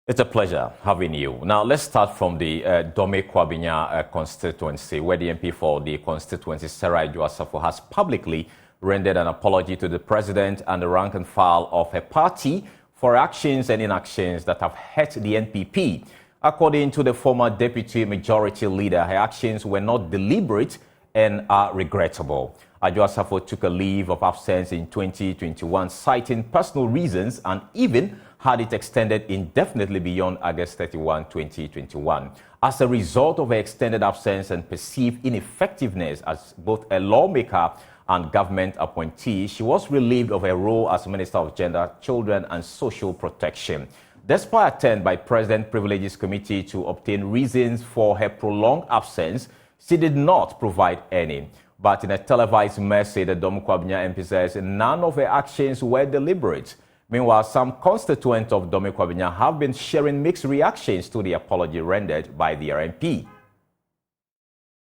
It's a pleasure having you. Now, let's start from the Dome-Kwabinya constituency, where the MP for the constituency, Adwoa Safo, has publicly rendered an apology to the president and the rank and file of her party for actions and inactions that have hurt the NPP. According to the former deputy majority leader, her actions were not deliberate and are regrettable. Adwoa Safo took a leave of absence in 2021, citing personal reasons, and even had it extended indefinitely beyond August 31, 2021. As a result of her extended absence and perceived ineffectiveness as both a lawmaker and government appointee, she was relieved of her role as Minister of Gender, Children and Social Protection. Despite attempt by President Privileges Committee to obtain reasons for her prolonged absence, she did not provide any. But in a televised message, the Dome-Kwabinya MP says none of her actions were deliberate. Meanwhile, some constituents of Dome-Kwabinya have been sharing mixed reactions to the apology rendered by the MP.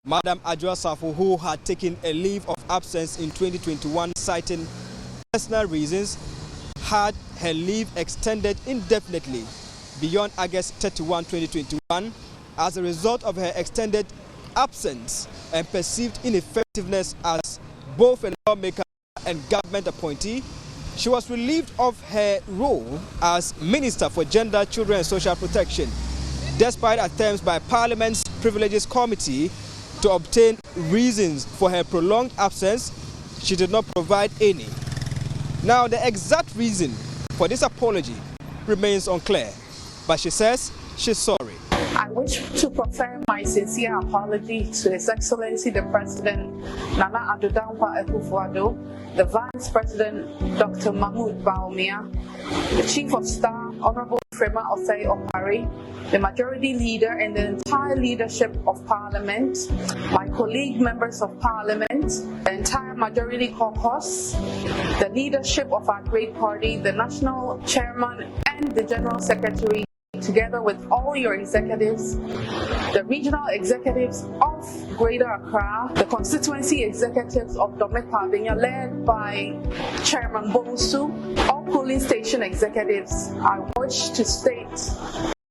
Madam Adwoa Safo, who had taken a leave of absence in 2021 citing personal reasons, had her leave extended indefinitely beyond August 31, 2021 as a result of her extended absence and perceived ineffectiveness as both a lawmaker and government appointee. She was relieved of her role as Minister for Gender, Children and Social Protection, despite attempts by Parliament's Privileges Committee to obtain reasons for her prolonged absence. She did not provide any. Now, the exact reason for this apology remains unclear, but she says she's sorry. I wish to proffer my sincere apology to His Excellency the President Nana Addo Akufo-Addo, the Vice President Dr. Mahmoud Baumia, the Chief of Staff Honorable Frema Osei Opari, the Majority Leader and the entire leadership of Parliament, my colleague members of Parliament, the entire Majority Caucus, the leadership of our great party, the National Chairman and the General Secretary, together with all your executives, the regional executives of Greater Accra, the constituency executives of Dome-Kwabinya led by Chairman Bonsu, all polling station executives. I wish to state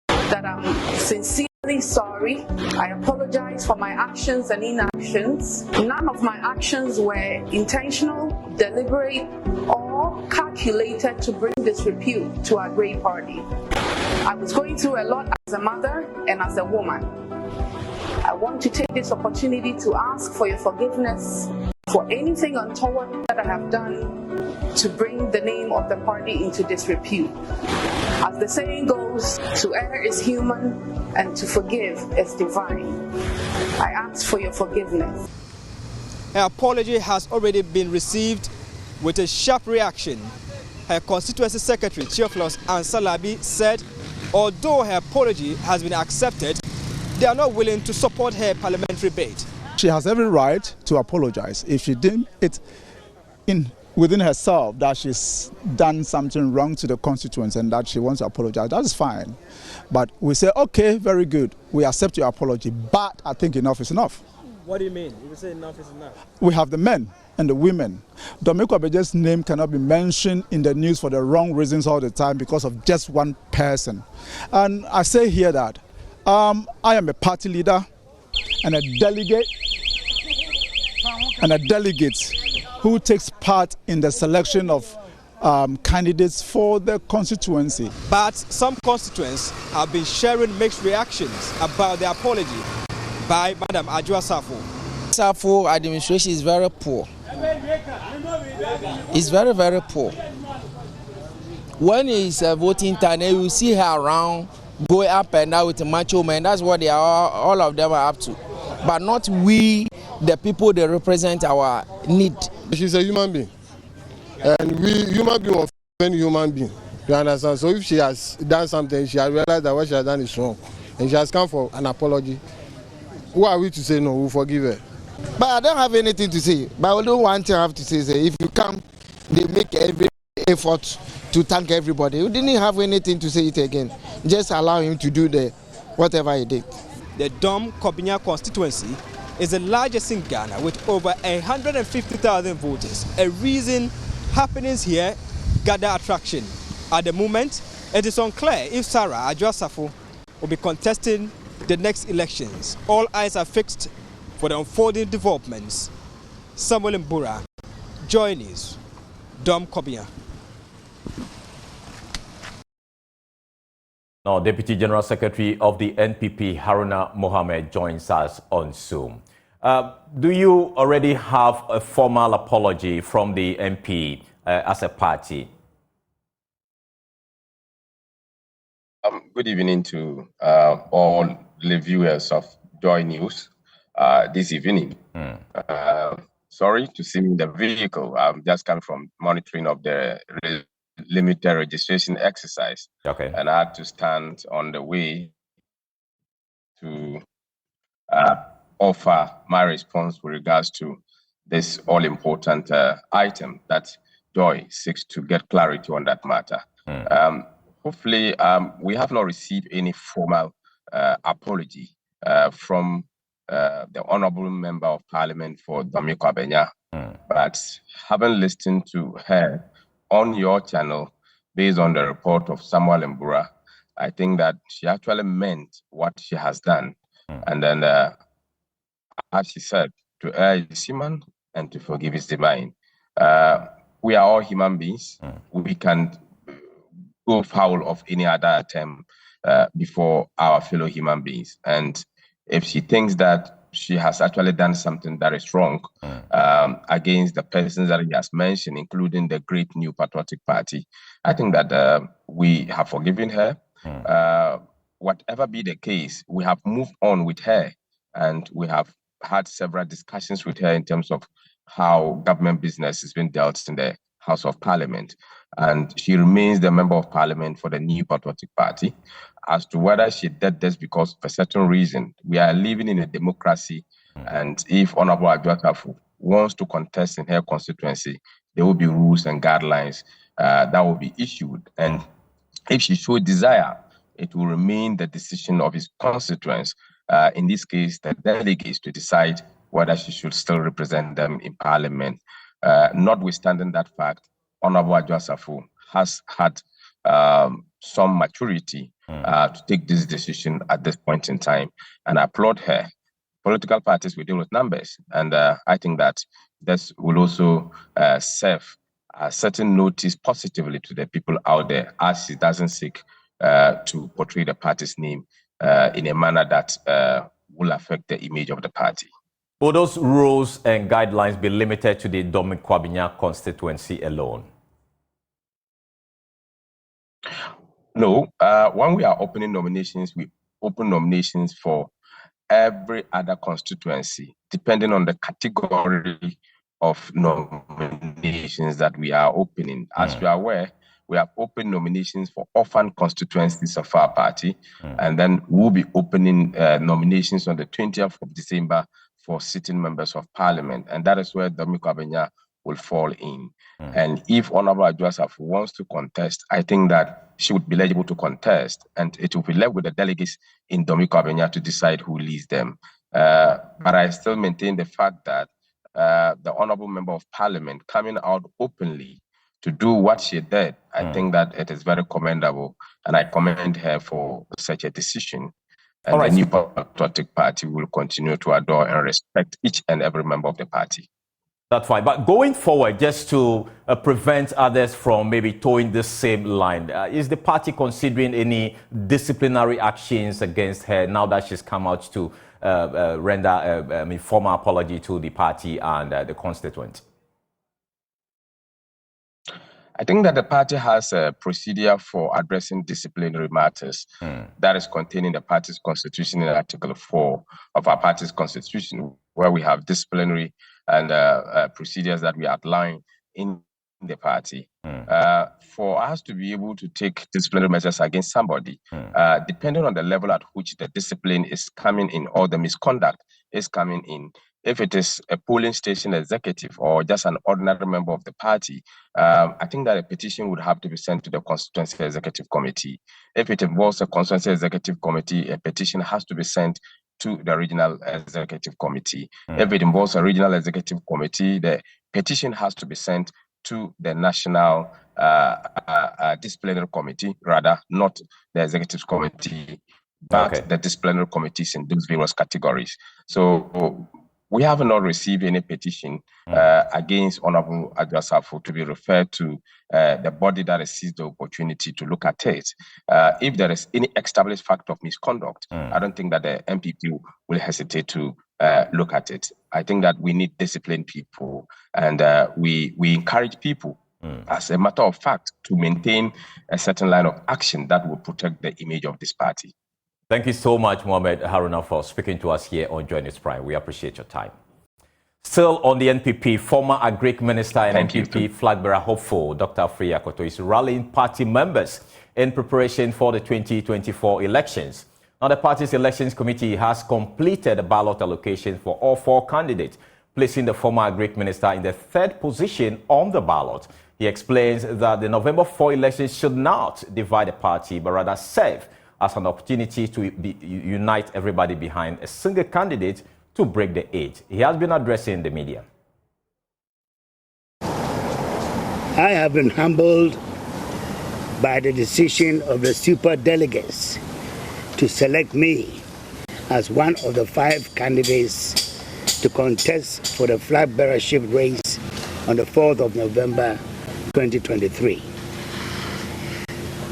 that I'm sincerely sorry. I apologize for my actions and inactions. None of my actions were intentional, deliberate, or calculated to bring disrepute to our great party. I was going through a lot as a mother and as a woman. I want to take this opportunity to ask for your forgiveness for anything untoward that I have done to bring the name of the party into disrepute. As the saying goes, to err is human and to forgive is divine. I ask for your forgiveness. Her apology has already been received with a sharp reaction. Her constituency secretary, Theophilus Ansalabi, said although her apology has been accepted, they are not willing to support her parliamentary bid. She has every right to apologize. If she deems it within herself that she's done something wrong to the constituents and that she wants to apologize, that's fine. But we say, okay, very good, we accept your apology, but I think enough is enough. What do you mean? You say enough is enough? We have the men and the women. Dome-Kwabiny's name cannot be mentioned in the news for the wrong reasons all the time because of just one person. And I say here that I am a party leader and a delegate who takes part in the selection of candidates for the constituency. But some constituents have been sharing mixed reactions about the apology by Madam Adwoa Safo. Safo administration is very poor. It's very, very poor. When it's voting time, you see her around, going up and down with the macho men. That's what they are, all of them are up to. But not we, the people that represent our need. She's a human being. And we, human beings, offend human being. You understand? So if she has done something, she has realized that what she has done is wrong. And she has come for an apology. Who are we to say no? We'll forgive her. But I don't have anything to say. But I don't want to have to say, if you come, they make every effort to thank everybody. We didn't have anything to say it again. Just allow him to do whatever he did. The Dome-Kwabinya constituency is the largest in Ghana with over 150,000 voters. A reason happenings here gather attraction. At the moment, It is unclear if Sarah Adwoa Safo will be contesting the next elections. All eyes are fixed for the unfolding developments. Samuel Mbura, JoyNews, Dom Kobia. Now, Deputy General Secretary of the NPP, Haruna Mohammed, joins us on Zoom. Do you already have a formal apology from the MP as a party? Good evening to all the viewers of Joy News this evening. Sorry to see me in the vehicle. I'm just coming from monitoring of the limited registration exercise. Okay. And I had to stand on the way to offer my response with regards to this all-important item that Joy seeks to get clarity on that matter. Hopefully, we have not received any formal apology from the Honorable Member of Parliament for Akufo-Addo. But having listened to her on your channel, based on the report of Samuel Mbura, I think that she actually meant what she has done. And then, as she said, to err is human and to forgive is divine. We are all human beings. We can go foul of any other attempt before our fellow human beings. And if she thinks that she has actually done something that is wrong against the persons that he has mentioned, including the great new patriotic party, I think that we have forgiven her. Whatever be the case, we have moved on with her, and we have had several discussions with her in terms of how government business is being dealt in the House of Parliament. And she remains the member of Parliament for the new patriotic party. As to whether she did this because of a certain reason, we are living in a democracy, and if Honorable Adwoa Safo wants to contest in her constituency, there will be rules and guidelines that will be issued. And if she shows desire, it will remain the decision of his constituents, in this case, the delegates, to decide whether she should still represent them in Parliament. Notwithstanding that fact, Honorable Adwoa Safo has had some maturity to take this decision at this point in time, and I applaud her. Political parties will deal with numbers, and I think that this will also serve a certain notice positively to the people out there, as she doesn't seek to portray the party's name in a manner that will affect the image of the party. Will those rules and guidelines be limited to the Akufo-Addo constituency alone? No. When we are opening nominations, we open nominations for every other constituency, depending on the category of nominations that we are opening. As you are aware, we have opened nominations for orphan constituencies of our party, and then we'll be opening nominations on the 20th of December for sitting members of Parliament, and that is where Akufo-Addo will fall in. And if Honorable Adwoa Safo wants to contest, I think that she would be eligible to contest, and it will be left with the delegates in Akufo-Addo to decide who leads them. But I still maintain the fact that the Honorable Member of Parliament coming out openly to do what she did, I think that it is very commendable, and I commend her for such a decision. And the new patriotic party will continue to adore and respect each and every member of the party. That's fine. But going forward, just to prevent others from maybe towing the same line, is the party considering any disciplinary actions against her now that she's come out to render a formal apology to the party and the constituents? I think that the party has a procedure for addressing disciplinary matters that is contained in the party's constitution in Article 4 of our party's constitution, where we have disciplinary and procedures that we outline in the party. For us to be able to take disciplinary measures against somebody, depending on the level at which the discipline is coming in or the misconduct is coming in, if it is a polling station executive or just an ordinary member of the party, I think that a petition would have to be sent to the Constituency Executive Committee. If it involves a Constituency Executive Committee, a petition has to be sent to the Regional Executive Committee. If it involves a Regional Executive Committee, the petition has to be sent to the National disciplinary committee, rather not the executive committee, but the disciplinary committees in those various categories. So we have not received any petition against Honorable Adwoa Safo to be referred to the body that has seized the opportunity to look at it. If there is any established fact of misconduct, I don't think that the NPP will hesitate to look at it. I think that we need disciplined people, and we encourage people, as a matter of fact, to maintain a certain line of action that will protect the image of this party. Thank you so much, Mohamed Haruna, for speaking to us here on JoyNews Prime. We appreciate your time. Still on the NPP, former Agric Minister and NPP flag bearer hopeful Dr. Akufo-Addo is rallying party members in preparation for the 2024 elections. Now, the party's elections committee has completed the ballot allocation for all 4 candidates, placing the former Agric Minister in the 3rd position on the ballot. He explains that the November 4 elections should not divide the party, but rather serve as an opportunity to unite everybody behind a single candidate to break the 8. He has been addressing the media. I have been humbled by the decision of the super delegates to select me as one of the 5 candidates to contest for the flag bearership race on the 4th of November 2023.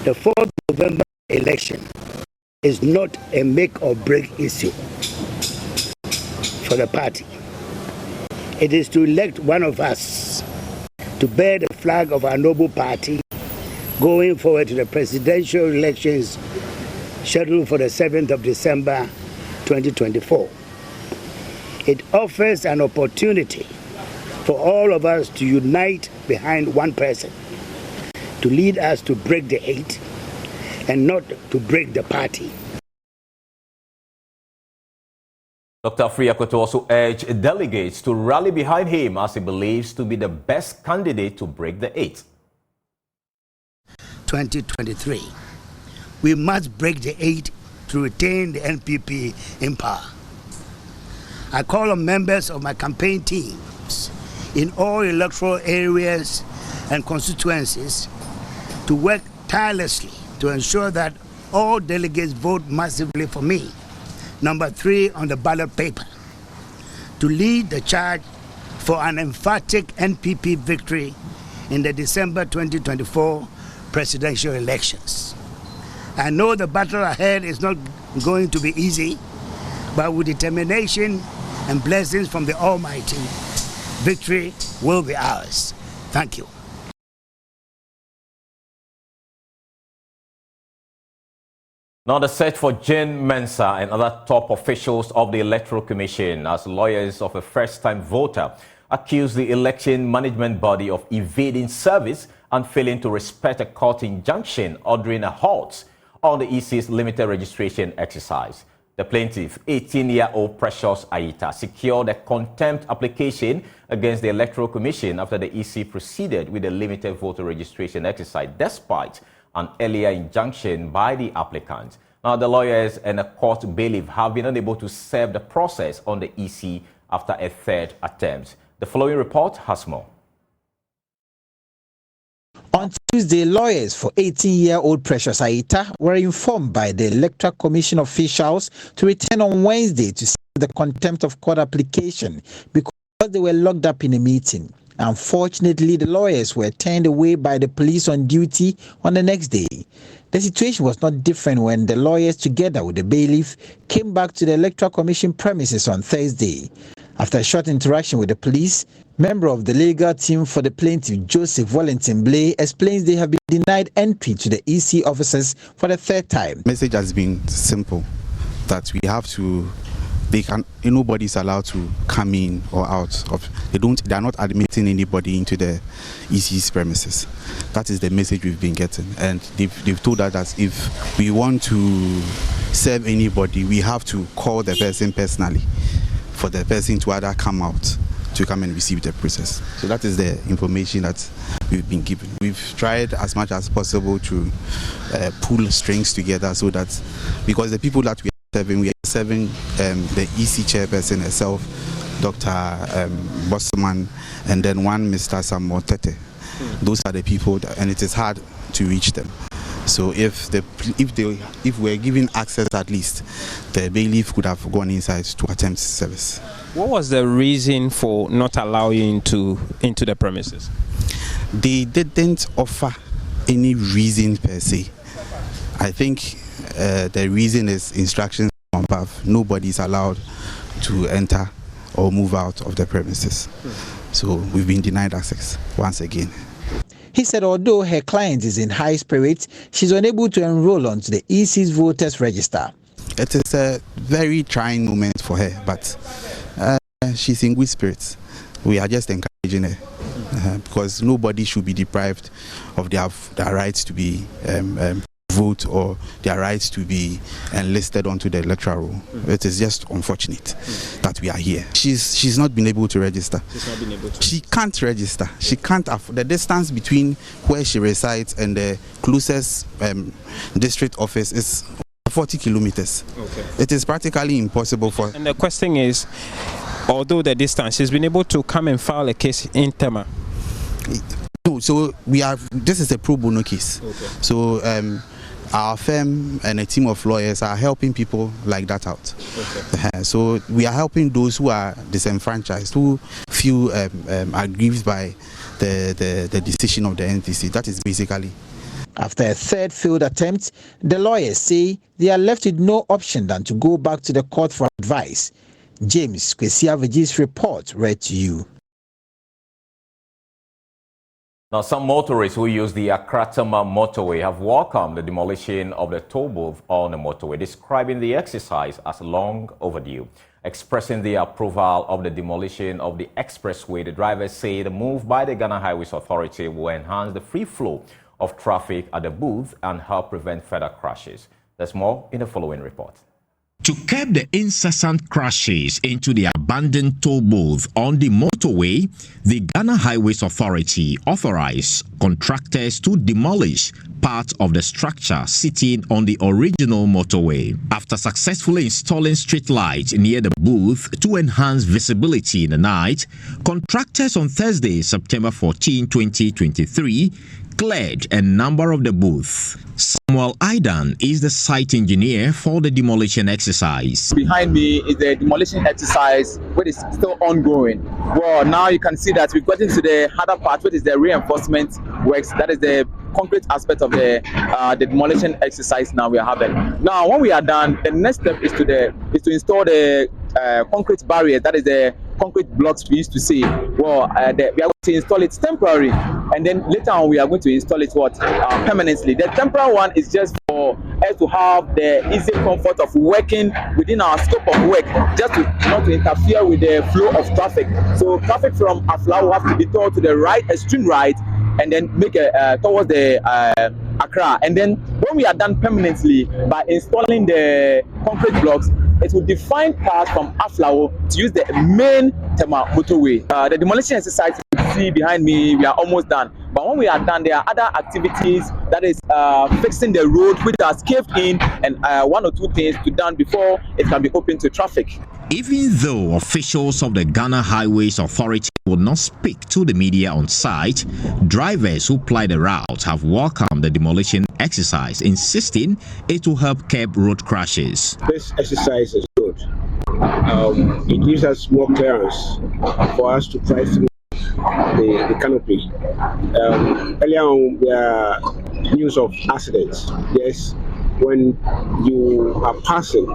The 4th of November election is not a make or break issue for the party. It is to elect one of us to bear the flag of our noble party going forward to the presidential elections scheduled for the 7th of December 2024. It offers an opportunity for all of us to unite behind one person, to lead us to break the 8 and not to break the party. Dr. Akufo-Addo also urged delegates to rally behind him as he believes to be the best candidate to break the 8. 2023. We must break the 8 to retain the NPP in power. I call on members of my campaign teams in all electoral areas and constituencies to work tirelessly to ensure that all delegates vote massively for me, number 3 on the ballot paper, to lead the charge for an emphatic NPP victory in the December 2024 presidential elections. I know the battle ahead is not going to be easy, but with determination and blessings from the Almighty, victory will be ours. Thank you. Now, the search for Jane Mensah and other top officials of the Electoral Commission as lawyers of a first-time voter accuse the election management body of evading service and failing to respect a court injunction ordering a halt on the EC's limited registration exercise. The plaintiff, 18-year-old Precious Ayita, secured a contempt application against the Electoral Commission after the EC proceeded with the limited voter registration exercise despite an earlier injunction by the applicant. Now, the lawyers and a court bailiff have been unable to serve the process on the EC after a 3rd attempt. The following report has more. On Tuesday, lawyers for 18-year-old Precious Ayita were informed by the Electoral Commission officials to return on Wednesday to serve the contempt of court application because they were locked up in a meeting. Unfortunately, the lawyers were turned away by the police on duty on the next day. The situation was not different when the lawyers, together with the bailiff, came back to the Electoral Commission premises on Thursday. After a short interaction with the police, member of the legal team for the plaintiff, Joseph Wellington Blay, explains they have been denied entry to the EC offices for the 3rd time. The message has been simple, that we have to, nobody's allowed to come in or out of, they are not admitting anybody into the EC's premises. That is the message we've been getting, and they've told us that if we want to serve anybody, we have to call the person personally for the person to either come out to come and receive the process. So that is the information that we've been given. We've tried as much as possible to pull strings together so that, because the people that we are serving the EC chairperson herself, Dr. Bosman, and then one Mr. Samuel Tete. Those are the people, and it is hard to reach them. So if we're given access, at least the bailiff could have gone inside to attempt service. What was the reason for not allowing you into the premises? They didn't offer any reason per se. I think the reason is instructions from above. Nobody is allowed to enter or move out of the premises. So we've been denied access once again. He said although her client is in high spirits, she's unable to enroll onto the EC's voters register. It is a very trying moment for her, but she's in good spirits. We are just encouraging her because nobody should be deprived of their rights to be vote or their rights to be enlisted onto the electoral roll. It is just unfortunate that we are here. She's not been able to register. She can't register. She can't afford. The distance between where she resides and the closest district office is 40 kilometers. Okay. It is practically impossible for. And the question is, although the distance, she's been able to come and file a case in Tema. No, so this is a pro bono case. Okay. So our firm and a team of lawyers are helping people like that out. Okay. So we are helping those who are disenfranchised, who feel aggrieved by the decision of the NTC. That is basically. After a third failed attempt, the lawyers say they are left with no option than to go back to the court for advice. James Kwesiavaji's report read to you. Now, some motorists who use the Accra-Tema motorway have welcomed the demolition of the toll booth on the motorway, describing the exercise as long overdue. Expressing their approval of the demolition of the expressway, the drivers say the move by the Ghana Highways Authority will enhance the free flow of traffic at the booth and help prevent further crashes. There's more in the following report. To curb the incessant crashes into the abandoned toll booth on the motorway, the Ghana Highways Authority authorized contractors to demolish part of the structure sitting on the original motorway. After successfully installing street lights near the booth to enhance visibility in the night, contractors on Thursday, September 14, 2023, cleared a number of the booths. Samuel Aidan is the site engineer for the demolition exercise. Behind me is the demolition exercise, which is still ongoing. Well, now you can see that we've gotten to the harder part, which is the reinforcement works. That is the concrete aspect of the demolition exercise now we are having. Now, when we are done, the next step is to install the concrete barrier. That is the concrete blocks we used to say. Well, we are going to install it temporary, and then later on we are going to install it permanently. The temporary one is just for us to have the easy comfort of working within our scope of work, just not to interfere with the flow of traffic. So traffic from Afla will have to be told to the right, extreme right, and then make towards the Accra. And then when we are done permanently by installing the concrete blocks, it will define cars from Aflao to use the main Tema motorway. The demolition exercise you see behind me, we are almost done. But when we are done, there are other activities, that is fixing the road which has caved in, and one or two things to done before it can be open to traffic. Even though officials of the Ghana Highways Authority will not speak to the media on site, drivers who ply the route have welcomed the demolition exercise, insisting it will help curb road crashes. This exercise is good. It gives us more clearance for us to drive through the canopy. Earlier on, there are news of accidents. Yes, when you are passing,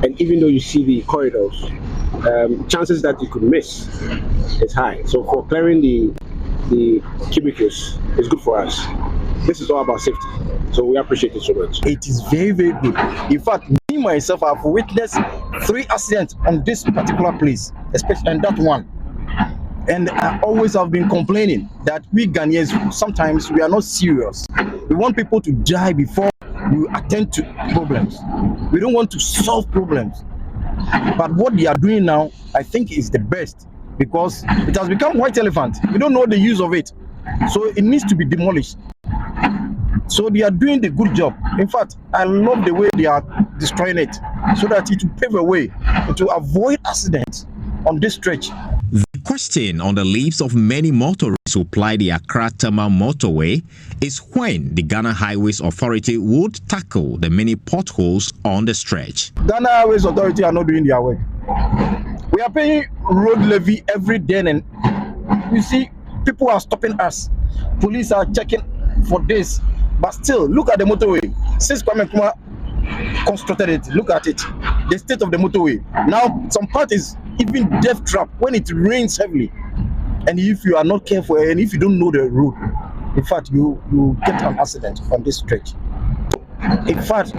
and even though you see the corridors, chances that you could miss is high. So for clearing the cubicles is good for us. This is all about safety. So we appreciate it so much. It is very, very good. In fact, me myself, I've witnessed 3 accidents on this particular place, especially on that one. And I always have been complaining that we Ghanaians, sometimes we are not serious. We want people to die before we attend to problems. We don't want to solve problems. But what they are doing now, I think is the best, because it has become white elephant. We don't know the use of it. So it needs to be demolished. So they are doing the good job. In fact, I love the way they are destroying it, so that it will pave a way to avoid accidents on this stretch. The question question on the lips of many motorists who ply the Accra-Tema motorway is when the Ghana Highways Authority would tackle the many potholes on the stretch. Ghana Highways Authority are not doing their work. We are paying road levy every day, and you see people are stopping us. Police are checking for this, but still, look at the motorway. Since Kwame Nkrumah constructed it, look at it, the state of the motorway. Now, some part is even death trap when it rains heavily, and if you are not careful and if you don't know the route, in fact, you get an accident on this stretch. In fact,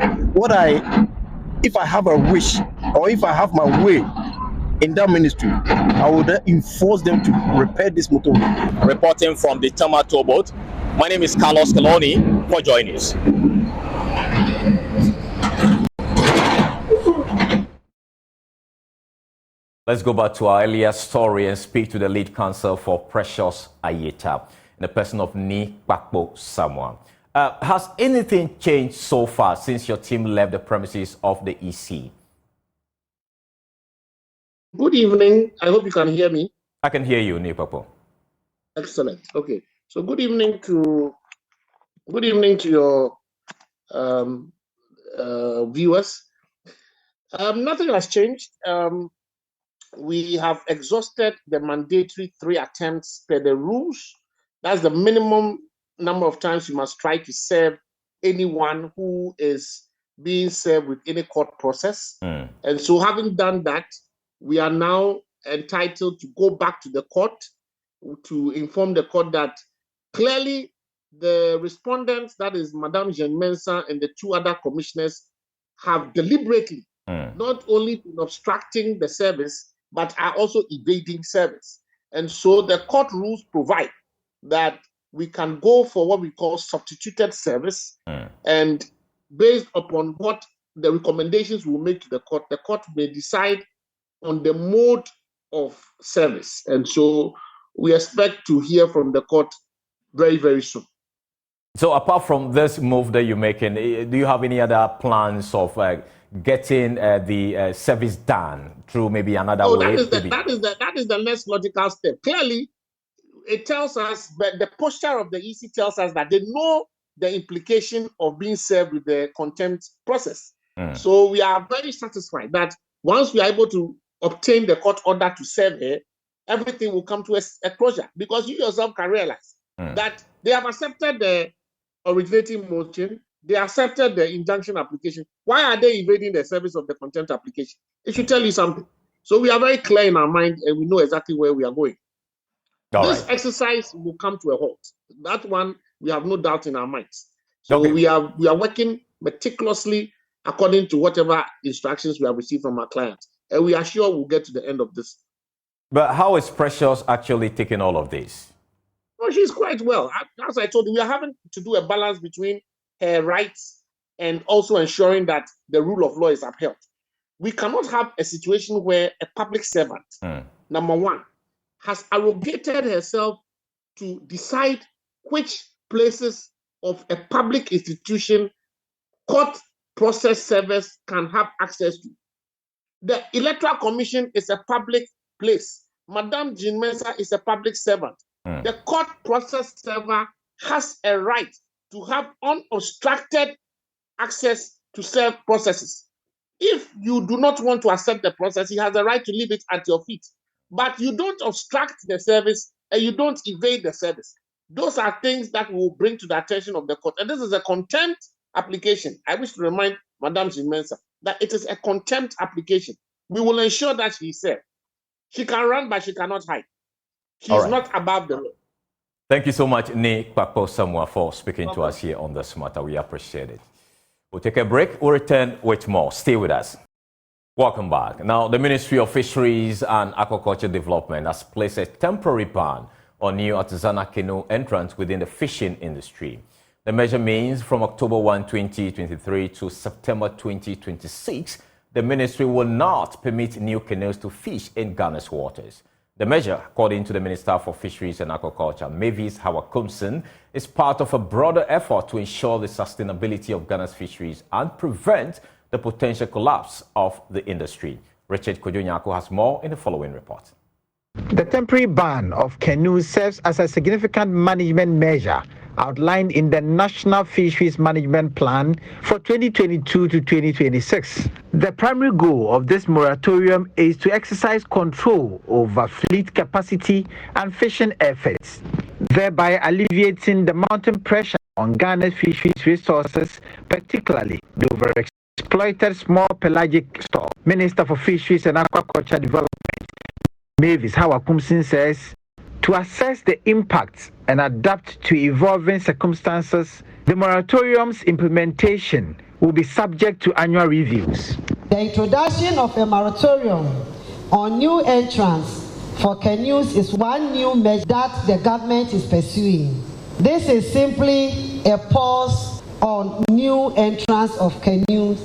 if I have a wish or if I have my way in that ministry, I would enforce them to repair this motorway. Reporting from the Tema towboat, my name is Carlos Kaloni for JoyNews. Let's go back to our earlier story and speak to the lead counsel for Precious Ayeta, in the person of Ni Akufo-Addo Samoa. Has anything changed so far since your team left the premises of the EC? Good evening. I hope you can hear me. I can hear you, Ni Akufo-Addo. Excellent. Okay. So good evening to your viewers. Nothing has changed. We have exhausted the mandatory 3 attempts per the rules. That's the minimum number of times you must try to serve anyone who is being served with any court process. And so having done that, we are now entitled to go back to the court to inform the court that clearly the respondents, that is Madame Jean Mensah and the 2 other commissioners, have deliberately not only been obstructing the service, but are also evading service. And so the court rules provide that we can go for what we call substituted service. And based upon what the recommendations will make to the court may decide on the mode of service. And so we expect to hear from the court very, very soon. So apart from this move that you're making, do you have any other plans of getting the service done through maybe another way? That is the next logical step. Clearly, it tells us, but the posture of the EC tells us that they know the implication of being served with the contempt process. So we are very satisfied that once we are able to obtain the court order to serve her, everything will come to a closure. Because you yourself can realize that they have accepted the originating motion, they accepted the injunction application. Why are they evading the service of the contempt application? It should tell you something. So we are very clear in our mind and we know exactly where we are going. This exercise will come to a halt. That one, we have no doubt in our minds. So we are working meticulously according to whatever instructions we have received from our clients. And we are sure we'll get to the end of this. But how is Precious actually taking all of this? Well, she's quite well. As I told you, we are having to do a balance between her rights and also ensuring that the rule of law is upheld. We cannot have a situation where a public servant, number one, has arrogated herself to decide which places of a public institution court process servers can have access to. The Electoral Commission is a public place. Madame Jean Mensah is a public servant. The court process server has a right to have unobstructed access to serve processes. If you do not want to accept the process, he has a right to leave it at your feet. But you don't obstruct the service and you don't evade the service. Those are things that will bring to the attention of the court. And this is a contempt application. I wish to remind Madame Jean Mensah that it is a contempt application. We will ensure that she is served. She can run, but she cannot hide. She is not above the law. Thank you so much, Ni Akufo-Addo Samoa, for speaking to us here on this matter. We appreciate it. We'll take a break. We'll return with more. Stay with us. Welcome back. Now, the Ministry of Fisheries and Aquaculture Development has placed a temporary ban on new artisanal canoe entrants within the fishing industry. The measure means from October 1, 2023 to September 2026, the ministry will not permit new canoes to fish in Ghana's waters. The measure, according to the Minister for Fisheries and Aquaculture, Mavis Hawakumson, is part of a broader effort to ensure the sustainability of Ghana's fisheries and prevent the potential collapse of the industry. Richard Kodonyako has more in the following report. The temporary ban of canoes serves as a significant management measure outlined in the National Fisheries Management Plan for 2022 to 2026. The primary goal of this moratorium is to exercise control over fleet capacity and fishing efforts, thereby alleviating the mounting pressure on Ghana's fisheries resources, particularly the overexploited small pelagic stock. Minister for Fisheries and Aquaculture Development, Mavis Hawakumsin, says to assess the impacts and adapt to evolving circumstances, the moratorium's implementation will be subject to annual reviews. The introduction of a moratorium on new entrants for canoes is one new measure that the government is pursuing. This is simply a pause on new entrants of canoes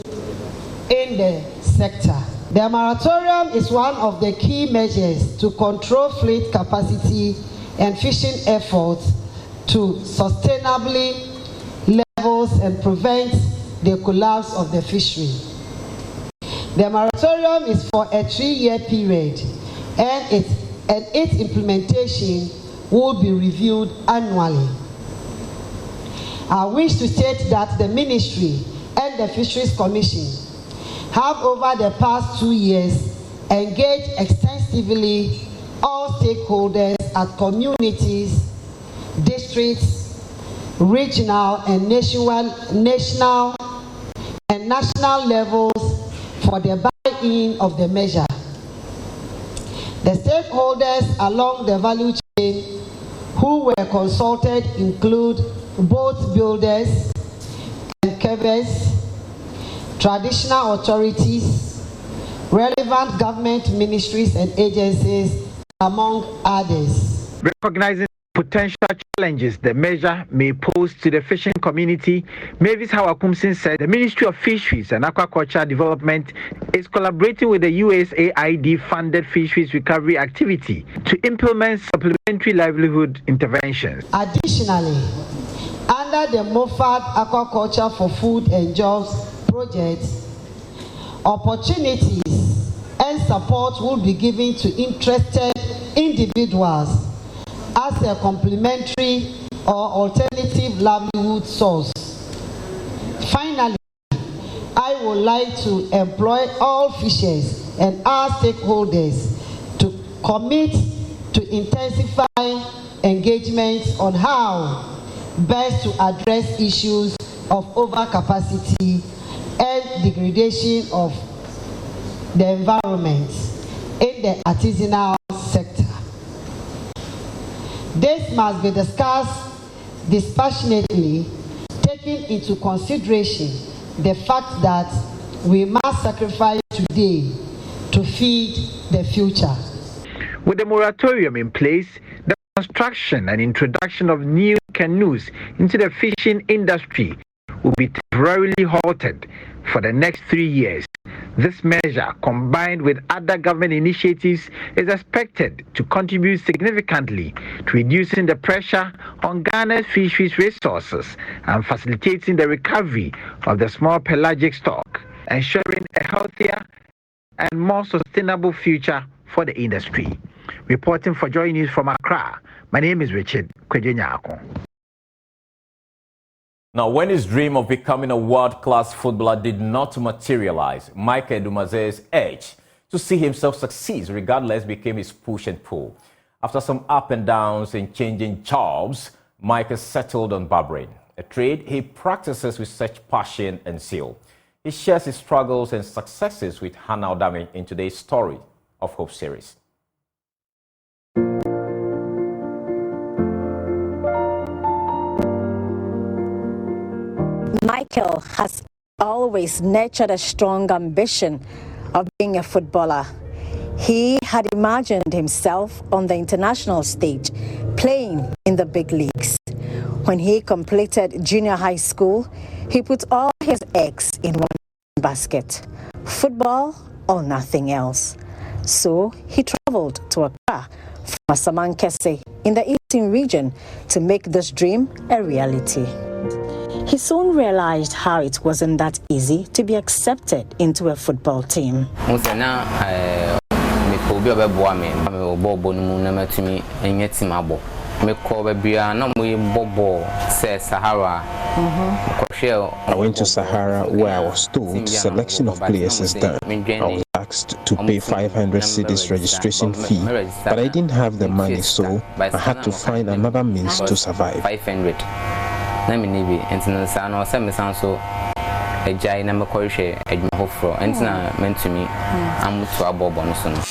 in the sector. The moratorium is one of the key measures to control fleet capacity and fishing efforts to sustainably levels and prevent the collapse of the fishery. The moratorium is for a 3-year period, and its implementation will be reviewed annually. I wish to state that the Ministry and the Fisheries Commission have over the past 2 years engaged extensively all stakeholders at communities, districts, regional and national and national levels for the buy-in of the measure. The stakeholders along the value chain who were consulted include boat builders and carvers, traditional authorities, relevant government ministries and agencies, among others. Recognizing potential challenges the measure may pose to the fishing community, Mavis Hawakumsin said the Ministry of Fisheries and Aquaculture Development is collaborating with the USAID-funded fisheries recovery activity to implement supplementary livelihood interventions. Additionally, under the MOFAD Aquaculture for Food and Jobs project, opportunities and support will be given to interested individuals as a complementary or alternative livelihood source. Finally, I would like to employ all fishers and our stakeholders to commit to intensify engagement on how best to address issues of overcapacity and degradation of the environment in the artisanal sector. This must be discussed dispassionately, taking into consideration the fact that we must sacrifice today to feed the future. With the moratorium in place, the construction and introduction of new canoes into the fishing industry will be temporarily halted for the next 3 years. This measure, combined with other government initiatives, is expected to contribute significantly to reducing the pressure on Ghana's fisheries resources and facilitating the recovery of the small pelagic stock, ensuring a healthier and more sustainable future for the industry. Reporting for JoyNews from Accra, my name is Richard Kwejenyako. Now, when his dream of becoming a world-class footballer did not materialize, Mike Edumaze's urge to see himself succeed regardless became his push and pull. After some up and downs in changing jobs, Mike has settled on barbering, a trade he practices with such passion and zeal. He shares his struggles and successes with Hannah Odami in today's Story of Hope series. Michael has always nurtured a strong ambition of being a footballer. He had imagined himself on the international stage, playing in the big leagues. When he completed junior high school, he put all his eggs in one basket: football or nothing else. So he traveled to Accra from Asamankese in the eastern region to make this dream a reality. He soon realized how it wasn't that easy to be accepted into a football team. Musena, obi obeboa me obobo no mu na matumi enye team abo me ko bebia na mo bobo say Sahara. I went to Sahara where I was told selection of players is done. I was asked to pay 500 cedis registration fee, but I didn't have the money, so I had to find another means to survive. 500. Na me nibi entina sa no se me san so ejai na me kohwe edwuma hofro entina mentumi amutu abobo no so no.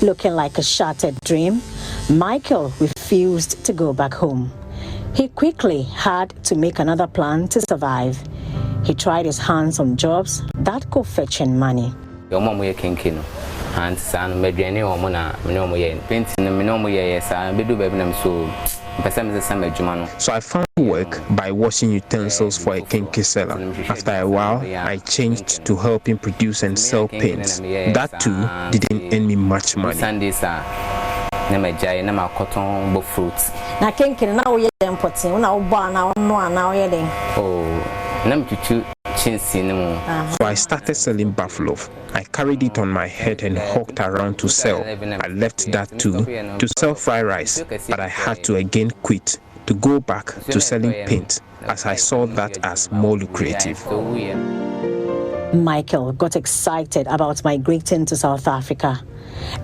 Looking like a shattered dream, Michael refused to go back home. He quickly had to make another plan to survive. He tried his hands on jobs that could fetch in money. So I found work by washing utensils for a kinky seller. After a while, I changed to helping produce and sell paints. That too didn't earn me much money. Cotton fruits. Na kinky now we importing. Now So I started selling buffalo. I carried it on my head and hawked around to sell. I left that too to sell fried rice, but I had to again quit to go back to selling paint, as I saw that as more lucrative. Michael got excited about migrating to South Africa.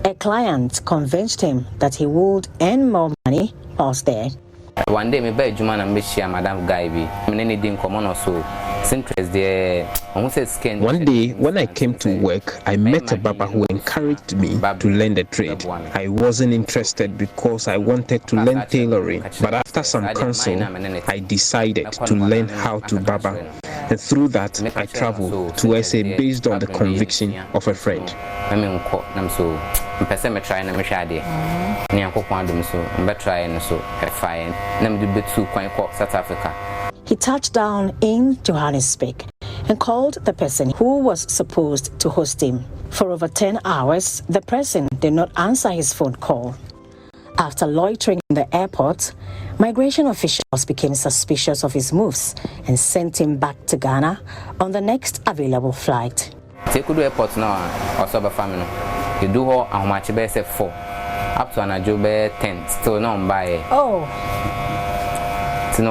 A client convinced him that he would earn more money whilst there. One day, me buy Jumana and share Madame Gaibi. One day, when I came to work, I met a barber who encouraged me to learn the trade. I wasn't interested because I wanted to learn tailoring, but after some counsel, I decided to learn how to barber. And through that, I traveled to SA based on the conviction of a friend. He touched down in Johannesburg and called the person who was supposed to host him. For over 10 hours, the person did not answer his phone call. After loitering in the airport, migration officials became suspicious of his moves and sent him back to Ghana on the next available flight. Take to the airport now, also by family. You do how much be say 4 up to an job 10 still not buy. Oh. From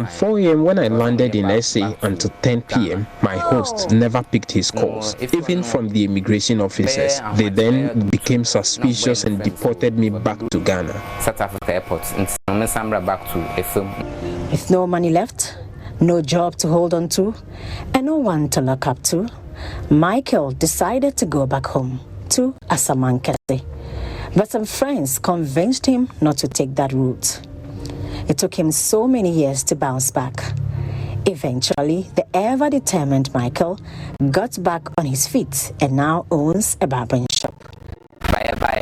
4 a.m. when I landed in SA until 10 p.m., my host never picked his calls. Even from the immigration officers, they then became suspicious and deported me back to Ghana. South Africa airport and back to a film. With no money left, no job to hold on to, and no one to look up to, Michael decided to go back home to Asamankese. But some friends convinced him not to take that route. It took him so many years to bounce back. Eventually, the ever-determined Michael got back on his feet and now owns a barbering shop. Bye.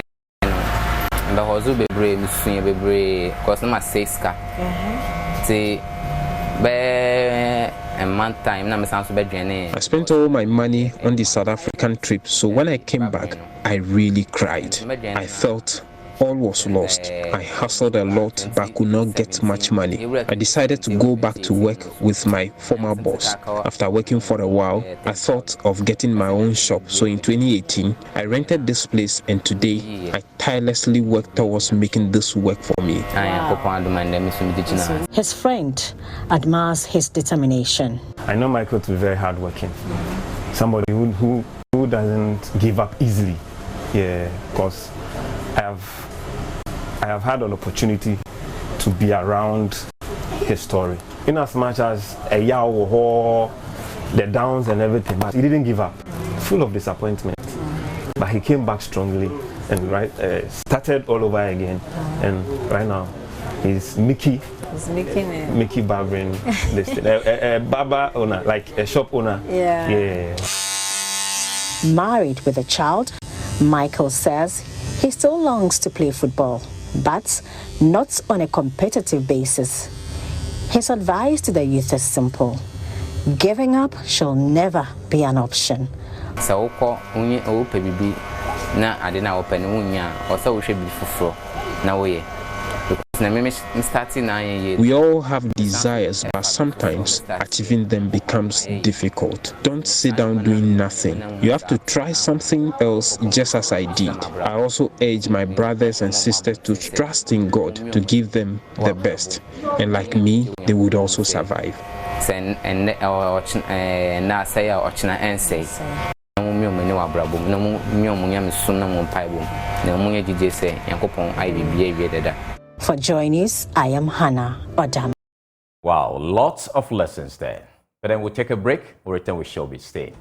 I spent all my money on the South African trip, so when I came back, I really cried. I felt all was lost. I hustled a lot but could not get much money. I decided to go back to work with my former boss. After working for a while, I thought of getting my own shop. So in 2018, I rented this place, and today I tirelessly work towards making this work for me. His friend admires his determination. I know Michael to be very hardworking. Somebody who doesn't give up easily. Yeah, because I have had an opportunity to be around his story. In as much as a yaw, the downs and everything, but he didn't give up. Full of disappointment, but he came back strongly and started all over again. And right now, he's Mickey barbering, a barber owner, like a shop owner. Yeah. Married with a child, Michael says he still longs to play football, but not on a competitive basis. His advice to the youth is simple: giving up shall never be an option. We all have desires, but sometimes achieving them becomes difficult. Don't sit down doing nothing. You have to try something else, just as I did. I also urge my brothers and sisters to trust in God to give them the best. And like me, they would also survive. For Joy News, I am Hannah Odam. Wow, lots of lessons there. But then we'll take a break. We'll return with Showbiz. Stay.